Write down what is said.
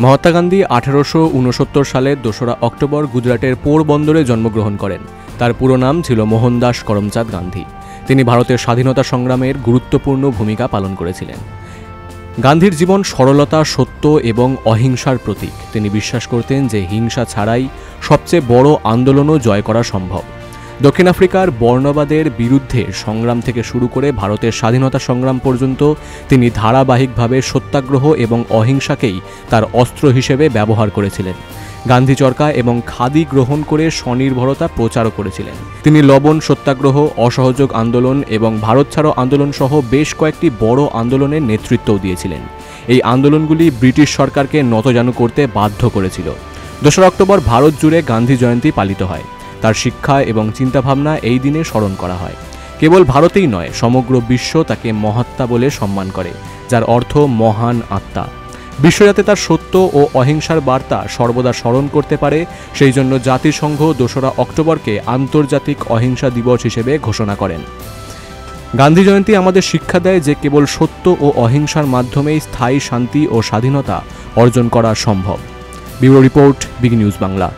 মহাত্মা গান্ধী 1869 সালের 2রা অক্টোবর গুজরাটের পোরবন্দরে জন্মগ্রহণ করেন। তার পুরো নাম ছিল মোহনদাস করমচাঁদ গান্ধী। তিনি ভারতের স্বাধীনতা সংগ্রামের গুরুত্বপূর্ণ ভূমিকা পালন করেছিলেন। গান্ধীর জীবন সরলতা, সত্য এবং অহিংসার প্রতীক। তিনি বিশ্বাস করতেন যে হিংসা ছাড়াই সবচেয়ে বড় আন্দোলনও জয় করা সম্ভব। দক্ষিণ আফ্রিকার বর্ণবাদের বিরুদ্ধে সংগ্রাম থেকে শুরু করে ভারতের স্বাধীনতা সংগ্রাম পর্যন্ত তিনি ধারাবাহিকভাবে সত্যাগ্রহ এবং অহিংসাকেই তার অস্ত্র হিসেবে ব্যবহার করেছিলেন। গান্ধী চরকা এবং খাদি গ্রহণ করে স্বনির্ভরতা প্রচারও করেছিলেন। তিনি লবণ সত্যাগ্রহ, অসহযোগ আন্দোলন এবং ভারত ছাড়ো আন্দোলন সহ বেশ কয়েকটি বড় আন্দোলনের নেতৃত্বও দিয়েছিলেন। এই আন্দোলনগুলি ব্রিটিশ সরকারকে নতজানু করতে বাধ্য করেছিল। 2রা অক্টোবর ভারত জুড়ে গান্ধী জয়ন্তী পালিত হয়। তার শিক্ষা এবং চিন্তাভাবনা এই দিনে স্মরণ করা হয়। কেবল ভারতেই নয়, সমগ্র বিশ্ব তাকে মহাত্মা বলে সম্মান করে, যার অর্থ মহান আত্মা। বিশ্ব যাতে তার সত্য ও অহিংসার বার্তা সর্বদা স্মরণ করতে পারে, সেই জন্য জাতিসংঘ 2রা অক্টোবরকে আন্তর্জাতিক অহিংসা দিবস হিসেবে ঘোষণা করেন। গান্ধী জয়ন্তী আমাদের শিক্ষা দেয় যে কেবল সত্য ও অহিংসার মাধ্যমেই স্থায়ী শান্তি ও স্বাধীনতা অর্জন করা সম্ভব। Bureau report, big news Bangla.